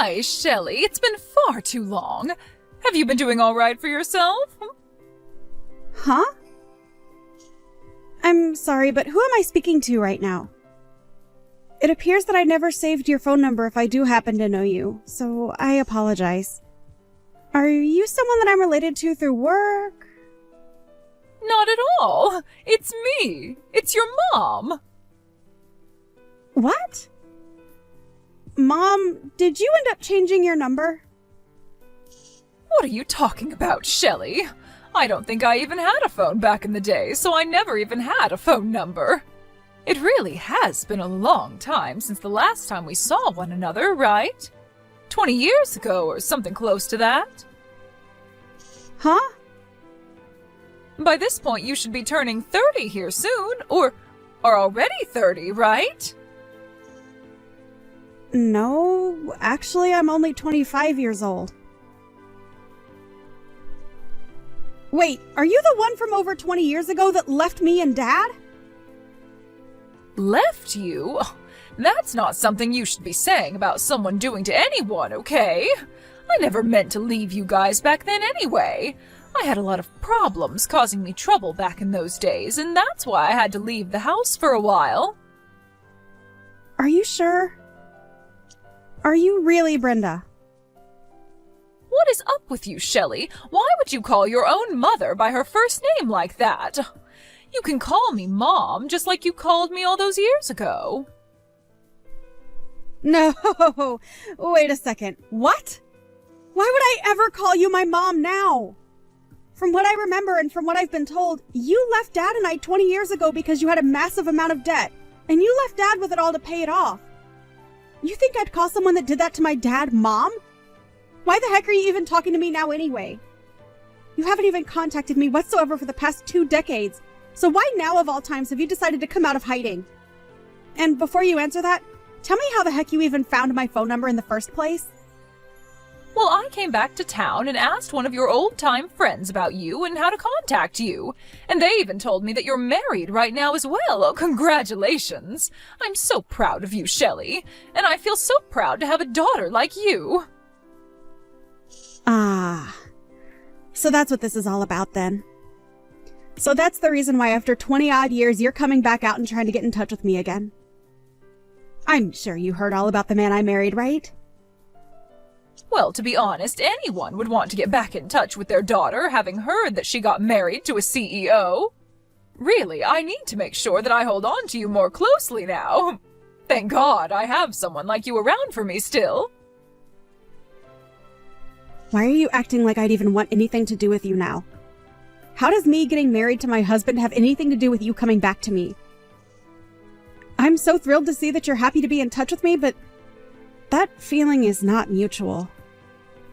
Hi, Shelley. It's been far too long. Have you been doing all right for yourself? Huh? I'm sorry, but who am I speaking to right now? It appears that I never saved your phone number if I do happen to know you, so I apologize. Are you someone that I'm related to through work? Not at all. It's me. It's your mom. What? Mom, did you end up changing your number? What are you talking about, Shelley? I don't think I even had a phone back in the day, so I never even had a phone number. It really has been a long time since the last time we saw one another, right? 20 years ago or something close to that. Huh? By this point, you should be turning 30 here soon, or are already 30, right? No, actually, I'm only 25 years old. Wait, are you the one from over 20 years ago that left me and Dad? Left you? That's not something you should be saying about someone doing to anyone, okay? I never meant to leave you guys back then anyway. I had a lot of problems causing me trouble back in those days, and that's why I had to leave the house for a while. Are you sure? Are you really Brenda? What is up with you, Shelley? Why would you call your own mother by her first name like that? You can call me Mom, just like you called me all those years ago. No, wait a second. What? Why would I ever call you my mom now? From what I remember and from what I've been told, you left Dad and I 20 years ago because you had a massive amount of debt, and you left Dad with it all to pay it off. You think I'd call someone that did that to my dad Mom? Why the heck are you even talking to me now anyway? You haven't even contacted me whatsoever for the past 2 decades, so why now of all times have you decided to come out of hiding? And before you answer that, tell me how the heck you even found my phone number in the first place? Well, I came back to town and asked one of your old-time friends about you and how to contact you. And they even told me that you're married right now as well. Oh, congratulations. I'm so proud of you, Shelley. And I feel so proud to have a daughter like you. Ah. So that's what this is all about then. So that's the reason why after 20-odd years you're coming back out and trying to get in touch with me again. I'm sure you heard all about the man I married, right? Well, to be honest, anyone would want to get back in touch with their daughter, having heard that she got married to a CEO. Really, I need to make sure that I hold on to you more closely now. Thank God I have someone like you around for me still. Why are you acting like I'd even want anything to do with you now? How does me getting married to my husband have anything to do with you coming back to me? I'm so thrilled to see that you're happy to be in touch with me, but that feeling is not mutual.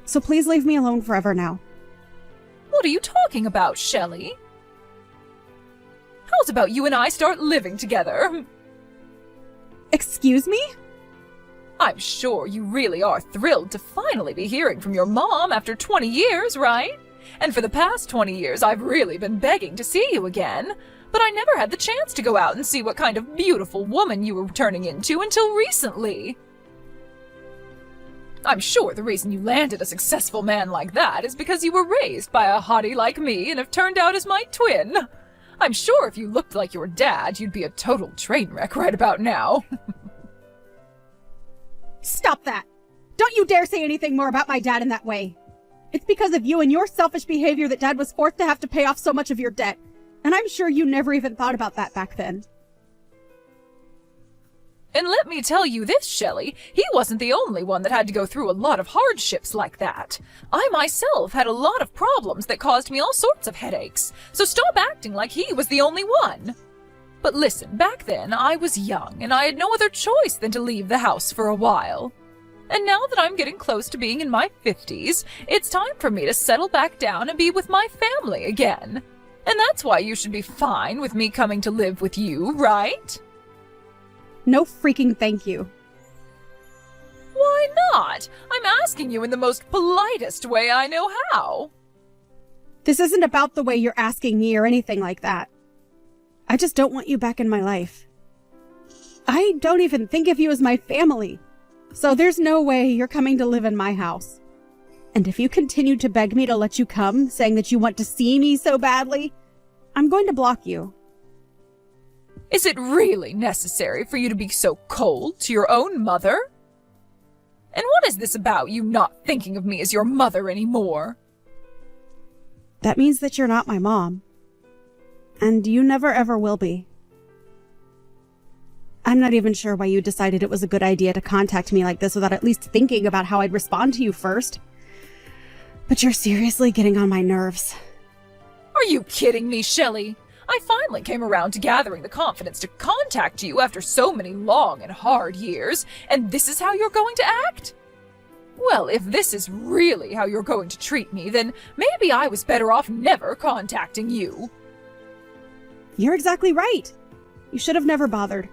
So please leave me alone forever now. What are you talking about, Shelley? How's about you and I start living together? Excuse me? I'm sure you really are thrilled to finally be hearing from your mom after 20 years, right? And for the past 20 years, I've really been begging to see you again. But I never had the chance to go out and see what kind of beautiful woman you were turning into until recently. I'm sure the reason you landed a successful man like that is because you were raised by a hottie like me and have turned out as my twin. I'm sure if you looked like your dad, you'd be a total train wreck right about now. Stop that! Don't you dare say anything more about my dad in that way. It's because of you and your selfish behavior that Dad was forced to have to pay off so much of your debt. And I'm sure you never even thought about that back then. And let me tell you this, Shelley, he wasn't the only one that had to go through a lot of hardships like that. I myself had a lot of problems that caused me all sorts of headaches, so stop acting like he was the only one. But listen, back then I was young and I had no other choice than to leave the house for a while. And now that I'm getting close to being in my 50s, it's time for me to settle back down and be with my family again. And that's why you should be fine with me coming to live with you, right? No freaking thank you. Why not? I'm asking you in the most politest way I know how. This isn't about the way you're asking me or anything like that. I just don't want you back in my life. I don't even think of you as my family. So there's no way you're coming to live in my house. And if you continue to beg me to let you come, saying that you want to see me so badly, I'm going to block you. Is it really necessary for you to be so cold to your own mother? And what is this about you not thinking of me as your mother anymore? That means that you're not my mom. And you never ever will be. I'm not even sure why you decided it was a good idea to contact me like this without at least thinking about how I'd respond to you first. But you're seriously getting on my nerves. Are you kidding me, Shelley? I finally came around to gathering the confidence to contact you after so many long and hard years, and this is how you're going to act? Well, if this is really how you're going to treat me, then maybe I was better off never contacting you. You're exactly right. You should have never bothered.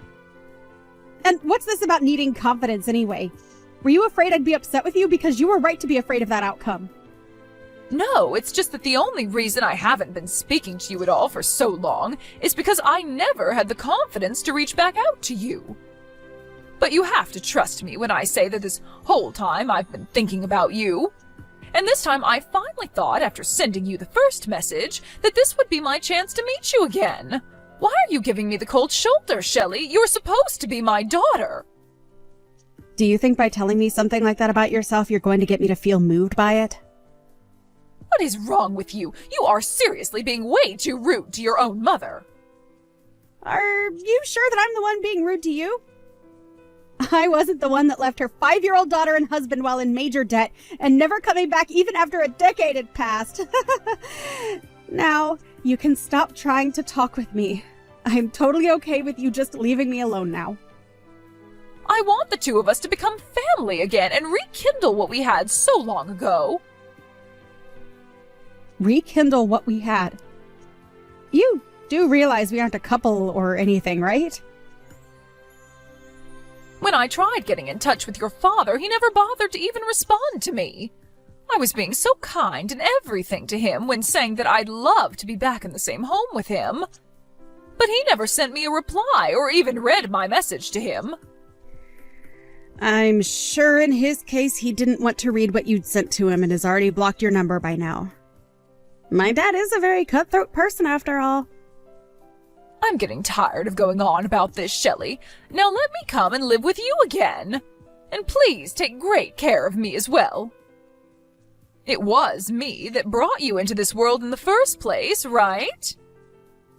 And what's this about needing confidence anyway? Were you afraid I'd be upset with you? Because you were right to be afraid of that outcome. No, it's just that the only reason I haven't been speaking to you at all for so long is because I never had the confidence to reach back out to you. But you have to trust me when I say that this whole time I've been thinking about you. And this time I finally thought, after sending you the first message, that this would be my chance to meet you again. Why are you giving me the cold shoulder, Shelley? You're supposed to be my daughter. Do you think by telling me something like that about yourself, you're going to get me to feel moved by it? What is wrong with you? You are seriously being way too rude to your own mother. Are you sure that I'm the one being rude to you? I wasn't the one that left her 5-year-old daughter and husband while in major debt and never coming back even after a decade had passed. Now, you can stop trying to talk with me. I'm totally okay with you just leaving me alone now. I want the two of us to become family again and rekindle what we had so long ago. Rekindle what we had? You do realize we aren't a couple or anything, right? When I tried getting in touch with your father, he never bothered to even respond to me. I was being so kind and everything to him when saying that I'd love to be back in the same home with him. But he never sent me a reply or even read my message to him. I'm sure in his case he didn't want to read what you'd sent to him and has already blocked your number by now. My dad is a very cutthroat person after all. I'm getting tired of going on about this, Shelley. Now let me come and live with you again. And please take great care of me as well. It was me that brought you into this world in the first place, right?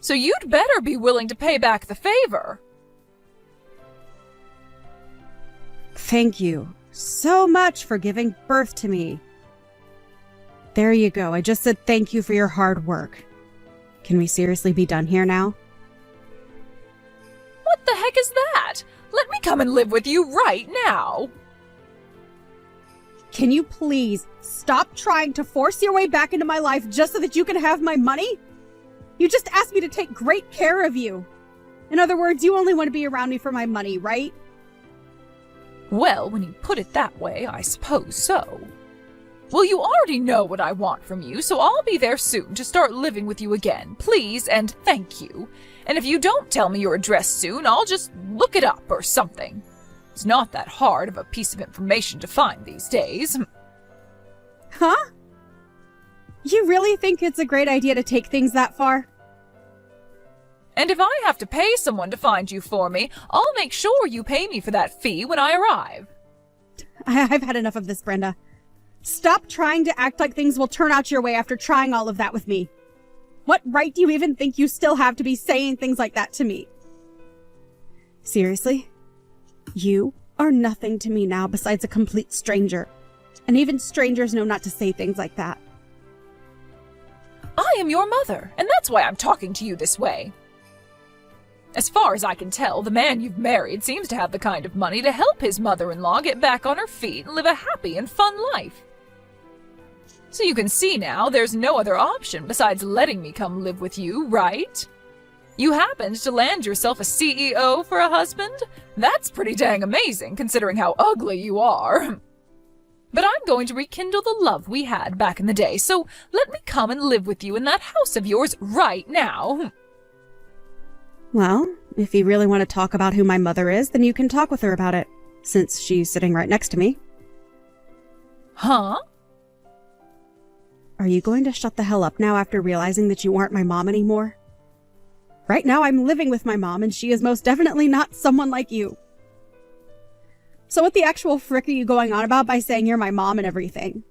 So you'd better be willing to pay back the favor. Thank you so much for giving birth to me. There you go. I just said thank you for your hard work. Can we seriously be done here now? What the heck is that? Let me come and live with you right now. Can you please stop trying to force your way back into my life just so that you can have my money? You just asked me to take great care of you. In other words, you only want to be around me for my money, right? Well, when you put it that way, I suppose so. Well, you already know what I want from you, so I'll be there soon to start living with you again, please and thank you. And if you don't tell me your address soon, I'll just look it up or something. It's not that hard of a piece of information to find these days. Huh? You really think it's a great idea to take things that far? And if I have to pay someone to find you for me, I'll make sure you pay me for that fee when I arrive. I've had enough of this, Brenda. Stop trying to act like things will turn out your way after trying all of that with me. What right do you even think you still have to be saying things like that to me? Seriously? You are nothing to me now besides a complete stranger. And even strangers know not to say things like that. I am your mother, and that's why I'm talking to you this way. As far as I can tell, the man you've married seems to have the kind of money to help his mother-in-law get back on her feet and live a happy and fun life. So you can see now there's no other option besides letting me come live with you, right? You happened to land yourself a CEO for a husband? That's pretty dang amazing, considering how ugly you are. But I'm going to rekindle the love we had back in the day, so let me come and live with you in that house of yours right now. Well, if you really want to talk about who my mother is, then you can talk with her about it. since she's sitting right next to me. Huh? Are you going to shut the hell up now after realizing that you aren't my mom anymore? Right now I'm living with my mom, and she is most definitely not someone like you. So what the actual frick are you going on about by saying you're my mom and everything?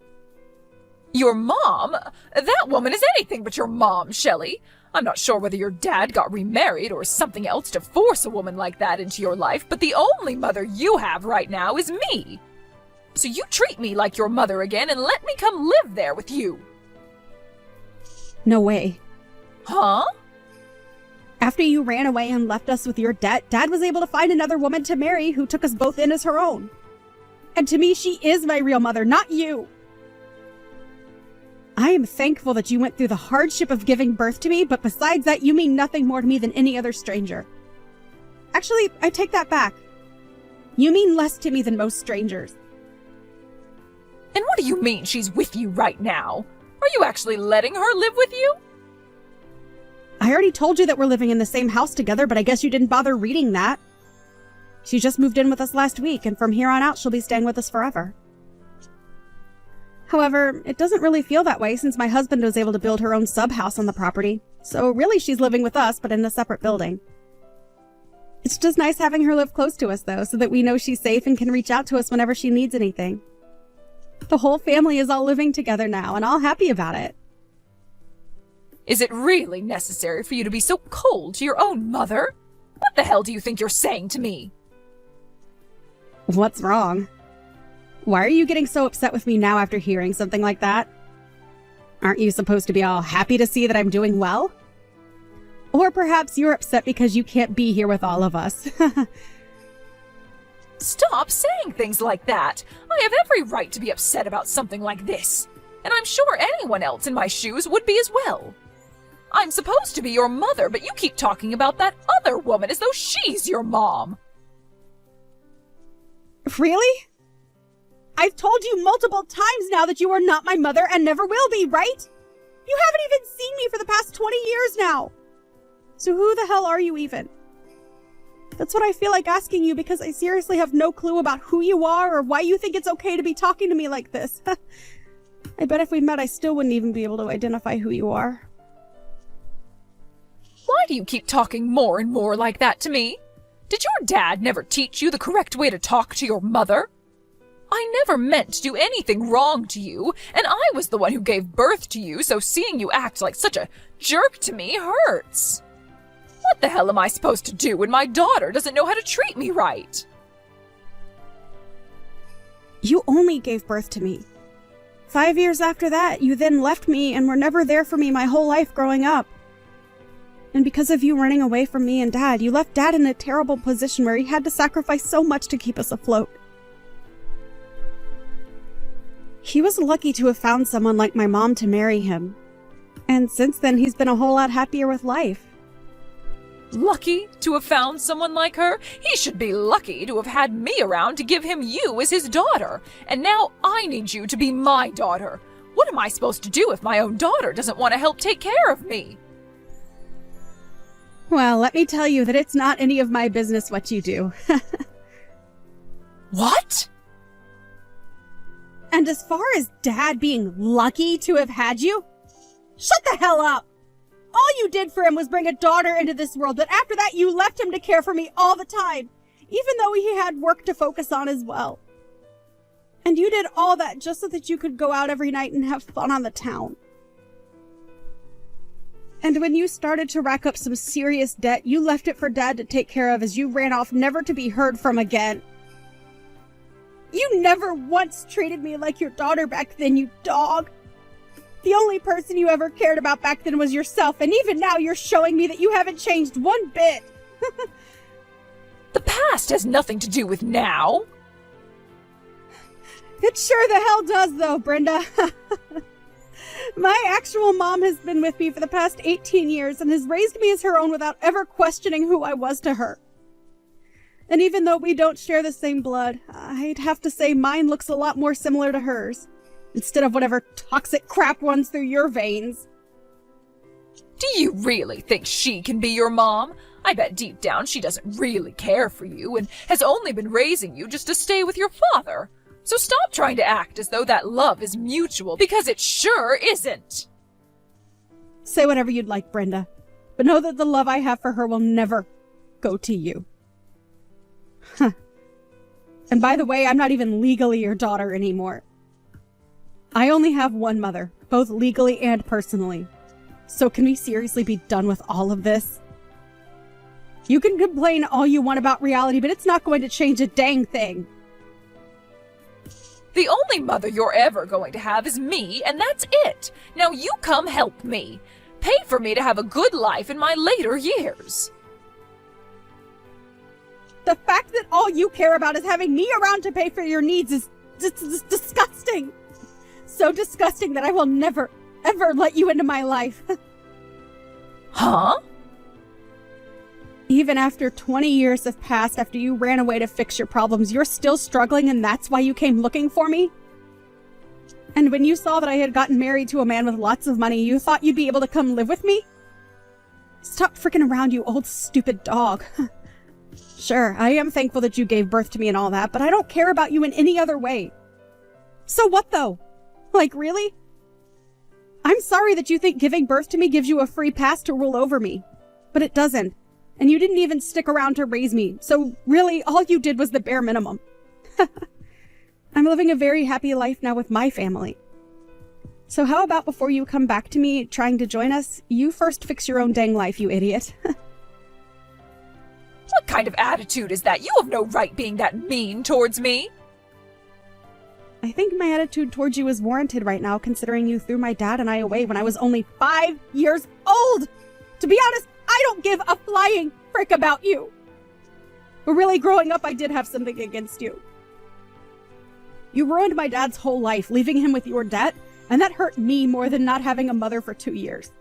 Your mom? That woman is anything but your mom, Shelley. I'm not sure whether your dad got remarried or something else to force a woman like that into your life, but the only mother you have right now is me. So you treat me like your mother again and let me come live there with you. No way. Huh? After you ran away and left us with your debt, Dad was able to find another woman to marry who took us both in as her own. And to me, she is my real mother, not you. I am thankful that you went through the hardship of giving birth to me, but besides that, you mean nothing more to me than any other stranger. Actually, I take that back. You mean less to me than most strangers. And what do you mean she's with you right now? Are you actually letting her live with you? I already told you that we're living in the same house together, but I guess you didn't bother reading that. She just moved in with us last week, and from here on out, she'll be staying with us forever. However, it doesn't really feel that way since my husband was able to build her own sub-house on the property, so really she's living with us, but in a separate building. It's just nice having her live close to us, though, so that we know she's safe and can reach out to us whenever she needs anything. The whole family is all living together now, and all happy about it. Is it really necessary for you to be so cold to your own mother? What the hell do you think you're saying to me? What's wrong? Why are you getting so upset with me now after hearing something like that? Aren't you supposed to be all happy to see that I'm doing well? Or perhaps you're upset because you can't be here with all of us. Stop saying things like that. I have every right to be upset about something like this. And I'm sure anyone else in my shoes would be as well. I'm supposed to be your mother, but you keep talking about that other woman as though she's your mom. Really? I've told you multiple times now that you are not my mother and never will be, right? You haven't even seen me for the past 20 years now. So who the hell are you even? That's what I feel like asking you because I seriously have no clue about who you are or why you think it's okay to be talking to me like this. I bet if we met, I still wouldn't even be able to identify who you are. Why do you keep talking more and more like that to me? Did your dad never teach you the correct way to talk to your mother? I never meant to do anything wrong to you, and I was the one who gave birth to you, so seeing you act like such a jerk to me hurts. What the hell am I supposed to do when my daughter doesn't know how to treat me right? You only gave birth to me. 5 years after that, you then left me and were never there for me my whole life growing up. And because of you running away from me and Dad, you left Dad in a terrible position where he had to sacrifice so much to keep us afloat. He was lucky to have found someone like my mom to marry him. And since then, he's been a whole lot happier with life. Lucky to have found someone like her? He should be lucky to have had me around to give him you as his daughter. And now I need you to be my daughter. What am I supposed to do if my own daughter doesn't want to help take care of me? Well, let me tell you that it's not any of my business what you do. What? And as far as Dad being lucky to have had you, shut the hell up! All you did for him was bring a daughter into this world, but after that you left him to care for me all the time, even though he had work to focus on as well. And you did all that just so that you could go out every night and have fun on the town. And when you started to rack up some serious debt, you left it for Dad to take care of as you ran off never to be heard from again. You never once treated me like your daughter back then, you dog. The only person you ever cared about back then was yourself, and even now you're showing me that you haven't changed one bit. The past has nothing to do with now. It sure the hell does, though, Brenda. My actual mom has been with me for the past 18 years and has raised me as her own without ever questioning who I was to her. And even though we don't share the same blood, I'd have to say mine looks a lot more similar to hers, instead of whatever toxic crap runs through your veins. Do you really think she can be your mom? I bet deep down she doesn't really care for you and has only been raising you just to stay with your father. So stop trying to act as though that love is mutual, because it sure isn't. Say whatever you'd like, Brenda, but know that the love I have for her will never go to you. Huh. And by the way, I'm not even legally your daughter anymore. I only have one mother, both legally and personally. So can we seriously be done with all of this? You can complain all you want about reality, but it's not going to change a dang thing. The only mother you're ever going to have is me, and that's it. Now you come help me. Pay for me to have a good life in my later years. The fact that all you care about is having me around to pay for your needs is disgusting. So disgusting that I will never, ever let you into my life. Huh? Even after 20 years have passed after you ran away to fix your problems, you're still struggling and that's why you came looking for me? And when you saw that I had gotten married to a man with lots of money, you thought you'd be able to come live with me? Stop freaking around, you old stupid dog. Sure, I am thankful that you gave birth to me and all that, but I don't care about you in any other way. So what though? Like, really? I'm sorry that you think giving birth to me gives you a free pass to rule over me, but it doesn't. And you didn't even stick around to raise me, so really all you did was the bare minimum. I'm living a very happy life now with my family. So how about before you come back to me trying to join us, you first fix your own dang life, you idiot. What kind of attitude is that? You have no right being that mean towards me. I think my attitude towards you is warranted right now, considering you threw my dad and I away when I was only 5 years old. To be honest, I don't give a flying frick about you. But really, growing up, I did have something against you. You ruined my dad's whole life, leaving him with your debt, and that hurt me more than not having a mother for 2 years.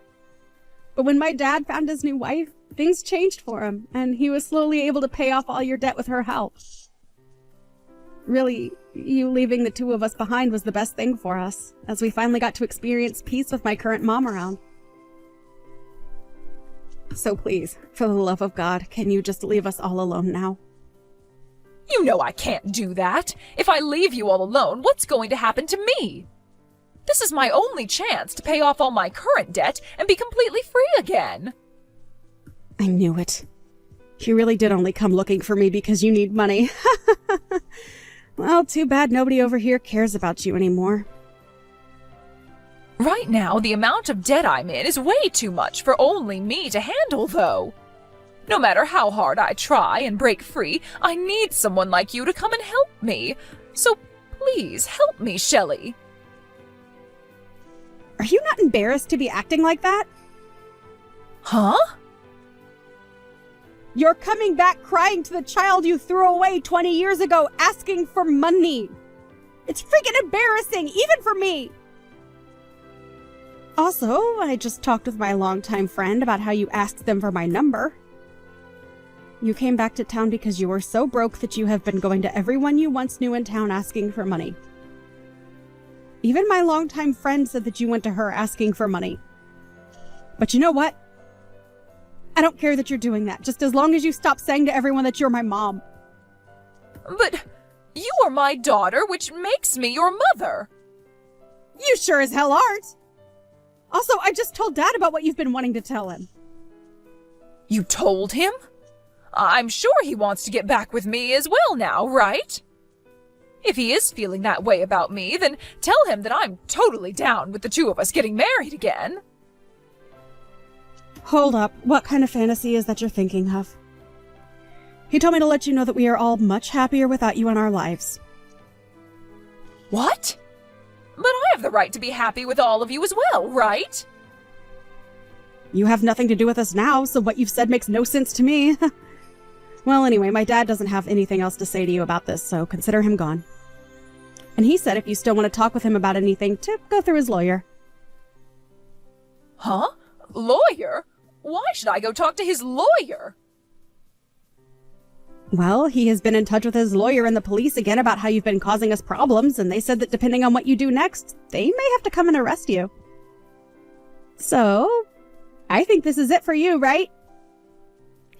But when my dad found his new wife, things changed for him, and he was slowly able to pay off all your debt with her help. Really, you leaving the two of us behind was the best thing for us, as we finally got to experience peace with my current mom around. So please, for the love of God, can you just leave us all alone now? You know I can't do that. If I leave you all alone, what's going to happen to me? This is my only chance to pay off all my current debt and be completely free again. I knew it. You really did only come looking for me because you need money. Well, too bad nobody over here cares about you anymore. Right now, the amount of debt I'm in is way too much for only me to handle, though. No matter how hard I try and break free, I need someone like you to come and help me. So please help me, Shelley. Are you not embarrassed to be acting like that? Huh? You're coming back crying to the child you threw away 20 years ago, asking for money. It's freaking embarrassing, even for me. Also, I just talked with my longtime friend about how you asked them for my number. You came back to town because you were so broke that you have been going to everyone you once knew in town asking for money. Even my longtime friend said that you went to her asking for money. But you know what? I don't care that you're doing that, just as long as you stop saying to everyone that you're my mom. But you are my daughter, which makes me your mother. You sure as hell aren't. Also, I just told Dad about what you've been wanting to tell him. You told him? I'm sure he wants to get back with me as well now, right? If he is feeling that way about me, then tell him that I'm totally down with the two of us getting married again. Hold up, what kind of fantasy is that you're thinking of? He told me to let you know that we are all much happier without you in our lives. What? But I have the right to be happy with all of you as well, right? You have nothing to do with us now, so what you've said makes no sense to me. Well, anyway, my dad doesn't have anything else to say to you about this, so consider him gone. And he said if you still want to talk with him about anything, to go through his lawyer. Huh? Lawyer? Why should I go talk to his lawyer? Well, he has been in touch with his lawyer and the police again about how you've been causing us problems, and they said that depending on what you do next, they may have to come and arrest you. So, I think this is it for you, right?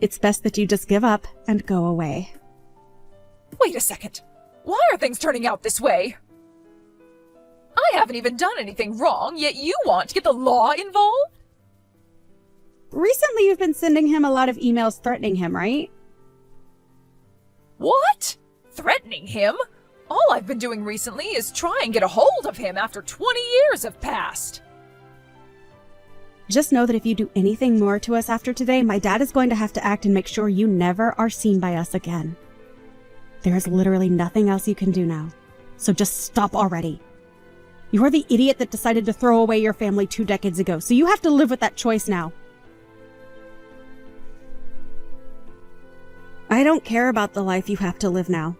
It's best that you just give up and go away. Wait a second. Why are things turning out this way? I haven't even done anything wrong, yet you want to get the law involved? Recently, you've been sending him a lot of emails threatening him, right? What? Threatening him? All I've been doing recently is try and get a hold of him after 20 years have passed. Just know that if you do anything more to us after today, my dad is going to have to act and make sure you never are seen by us again. There is literally nothing else you can do now, so just stop already. You are the idiot that decided to throw away your family 2 decades ago, so you have to live with that choice now. I don't care about the life you have to live now,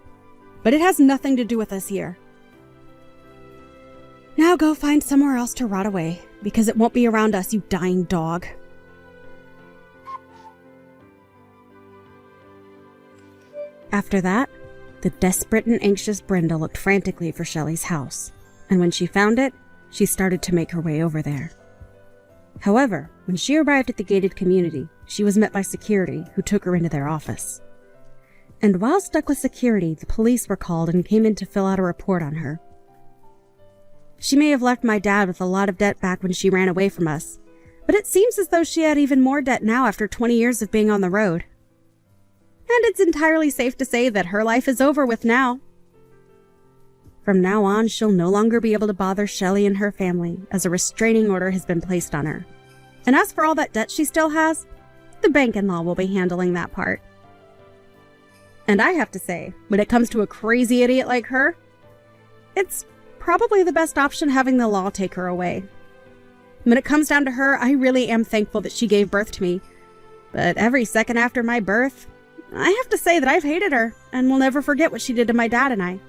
but it has nothing to do with us here. Now go find somewhere else to rot away, because it won't be around us, you dying dog. After that, the desperate and anxious Brenda looked frantically for Shelley's house, and when she found it, she started to make her way over there. However, when she arrived at the gated community, she was met by security, who took her into their office. And while stuck with security, the police were called and came in to fill out a report on her. She may have left my dad with a lot of debt back when she ran away from us, but it seems as though she had even more debt now after 20 years of being on the road. And it's entirely safe to say that her life is over with now. From now on, she'll no longer be able to bother Shelley and her family, as a restraining order has been placed on her. And as for all that debt she still has, the bank-in-law will be handling that part. And I have to say, when it comes to a crazy idiot like her, it's probably the best option having the law take her away. When it comes down to her, I really am thankful that she gave birth to me. But every second after my birth, I have to say that I've hated her and will never forget what she did to my dad and I.